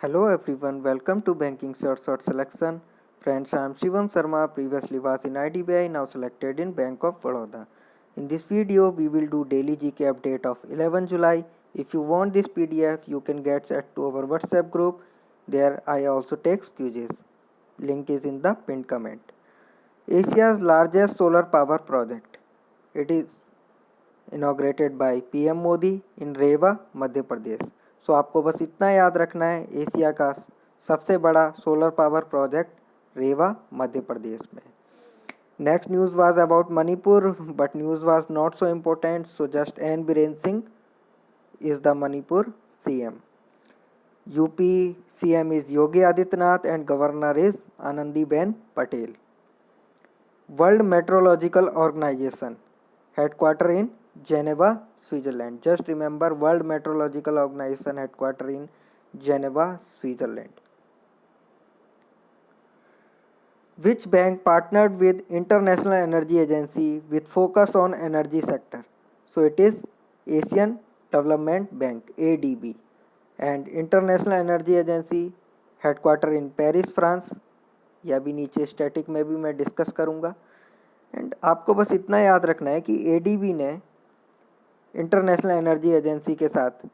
Hello everyone, welcome to Banking Short Selection. Friends, I am Shivam Sharma, previously was in IDBI, now selected in Bank of Baroda. In this video, we will do daily GK update of 11 July. If you want this PDF, you can get it to our WhatsApp group. There I also take quizzes. Link is in the pinned comment. Asia's largest solar power project. It is inaugurated by PM Modi in Rewa Madhya Pradesh. So आपको बस इतना याद रखना है, Asia का सबसे बड़ा solar power project Rewa Madhya Pradesh में। Next news was about Manipur, but news was not so important, so just N Biren Singh is the Manipur CM. UP CM is Yogi Adityanath and governor is Anandiben Patel. World meteorological organization headquarter in Geneva, Switzerland. Just remember, World Meteorological Organization headquarter in Geneva, Switzerland. Which bank partnered with International Energy Agency with focus on energy sector? So it is Asian Development Bank, ADB, and International Energy Agency headquarter in Paris, France. या भी नीचे static में भी मैं discuss करूँगा। And आपको बस इतना याद रखना है कि ADB ने इंटरनेशनल एनर्जी एजेंसी के साथ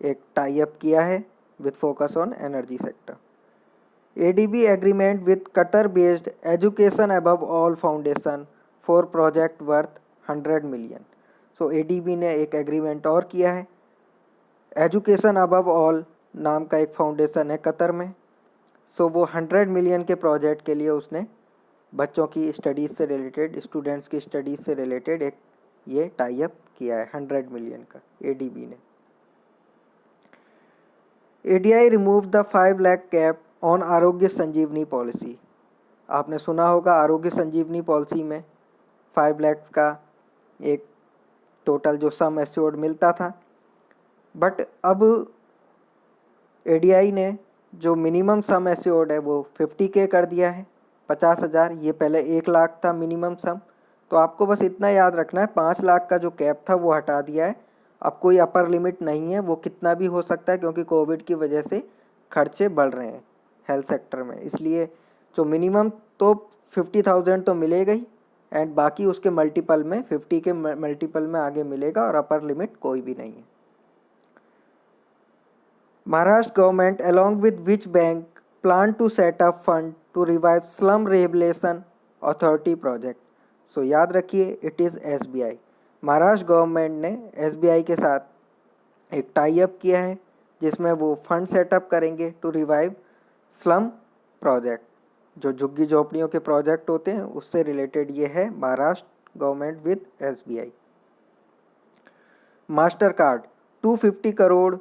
एक टाई अप किया है with focus on energy sector. ADB agreement with Qatar based education above all foundation for project worth 100 million. So ADB ने एक एग्रीमेंट और किया है, एजुकेशन अबव ऑल नाम का एक फाउंडेशन है कतर में। सो वो 100 मिलियन के प्रोजेक्ट के लिए उसने बच्चों की स्टडीज़ से रिलेटेड, स्टूडेंट्स की स्टडीज़ से रिलेटेड एक ये टाई अप किया है 100 मिलियन का एडीबी ने। ADI remove the 5 lakh cap on आरोग्य संजीवनी पॉलिसी। आपने सुना होगा आरोग्य संजीवनी पॉलिसी में 5 लाख का एक टोटल जो सम एश्योर्ड मिलता था, बट अब एडीआई ने जो मिनिमम सम एश्योर्ड है वो 50K कर दिया है, 50,000। ये पहले 1 लाख था मिनिमम सम। तो आपको बस इतना याद रखना है, 5 लाख का जो कैप था वो हटा दिया है। अब कोई अपर लिमिट नहीं है, वो कितना भी हो सकता है, क्योंकि कोविड की वजह से खर्चे बढ़ रहे हैं हेल्थ सेक्टर में। इसलिए जो मिनिमम तो 50,000 तो मिलेगा ही, एंड बाकी उसके मल्टीपल में 50 के मल्टीपल में आगे मिलेगा, और अपर लिमिट कोई भी नहीं है। Maharashtra government along with which bank plan to set up fund to revive slum rehabilitation authority project. So याद रखिए, it is SBI. Maharashtra government ने एसबीआई के साथ एक टाई अप किया है जिसमें वो फंड सेटअप करेंगे टू रिवाइव स्लम प्रोजेक्ट। जो झुग्गी झोपड़ियों के प्रोजेक्ट होते हैं उससे रिलेटेड ये है Maharashtra government with SBI. Mastercard 250 crore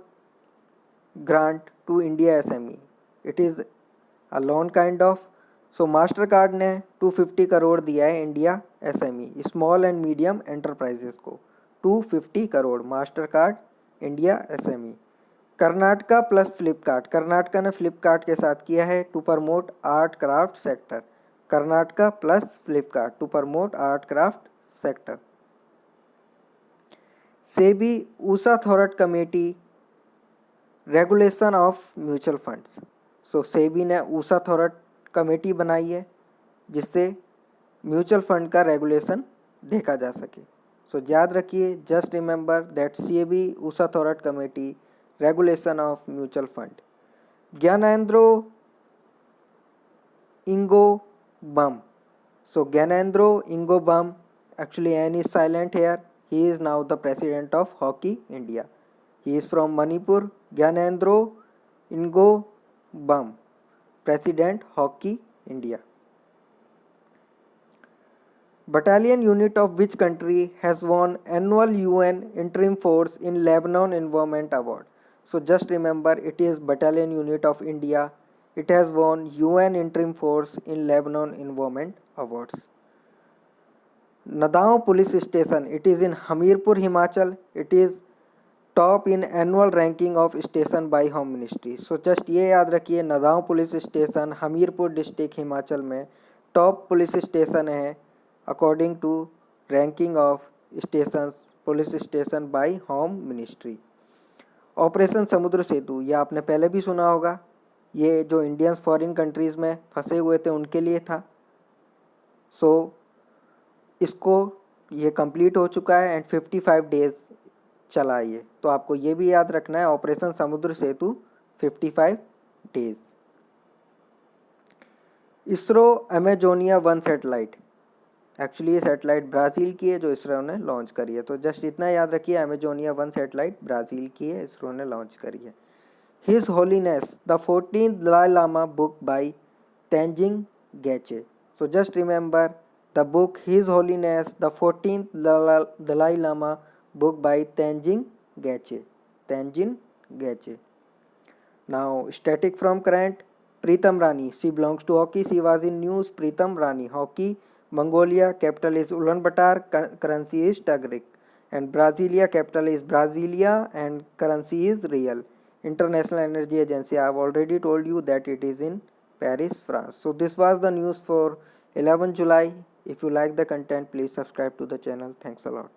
grant to India SME. It is a loan kind of. So Mastercard ने 250 करोड़ दिया है India SME, small and medium enterprises को। 250 crore Mastercard India SME. Karnataka plus Flipkart, Karnataka ने फ्लिपकार्ट के साथ किया है to promote art craft sector. Karnataka plus Flipkart to promote art craft sector. SEBI Usha Thorat committee regulation of mutual funds. So SEBI ने ऊषा थॉरट कमेटी बनाई है जिससे म्यूचुअल फंड का रेगुलेशन देखा जा सके। सो याद रखिए, just remember that SEBI Usha Thorat committee regulation of mutual fund. Gyanendro Ningombam. So Gyanendro Ningombam, actually N is silent here, he is now the president of Hockey India. He is from Manipur. Gyanendro Ingo Bam, President Hockey India. Battalion unit of which country has won annual UN Interim Force in Lebanon Environment Award? So just remember, it is Battalion unit of India. It has won UN Interim Force in Lebanon Environment Awards. Nadaon Police Station, it is in Hamirpur, Himachal. It is top in annual ranking of station by home ministry. So just ये याद रखिए, Nadaun police station Hamirpur district Himachal में top police station है according to ranking of stations police station by home ministry. Operation Samudra Setu, ये आपने पहले भी सुना होगा, ये जो इंडियंस फॉरेन कंट्रीज़ में फंसे हुए थे उनके लिए था। सो इसको ये कंप्लीट हो चुका है एंड 55 डेज चला ये, तो आपको ये भी याद रखना है ऑपरेशन समुद्र सेतु 55 days. ISRO Amazonia 1 satellite, actually ये सैटेलाइट ब्राज़ील की है जो इसरो ने लॉन्च करी है, तो जस्ट इतना याद रखिए अमेजोनिया 1 सैटेलाइट ब्राज़ील की है, इसरो ने लॉन्च करी है। His holiness the 14th Dalai Lama book by Tenzin Geyche, so just remember the book His Holiness the 14th Dalai Lama book by Tenzin Gyatso. Tenzin Gyatso. Now static from current. Pritam Rani, she belongs to hockey, she was in news. Pritam Rani, hockey. Mongolia, capital is Ulaanbaatar, currency is Tugrik. And Brasilia, capital is Brasilia and currency is Real. International Energy Agency, I have already told you that it is in Paris, France. So this was the news for 11 July. If you like the content, please subscribe to the channel. Thanks a lot.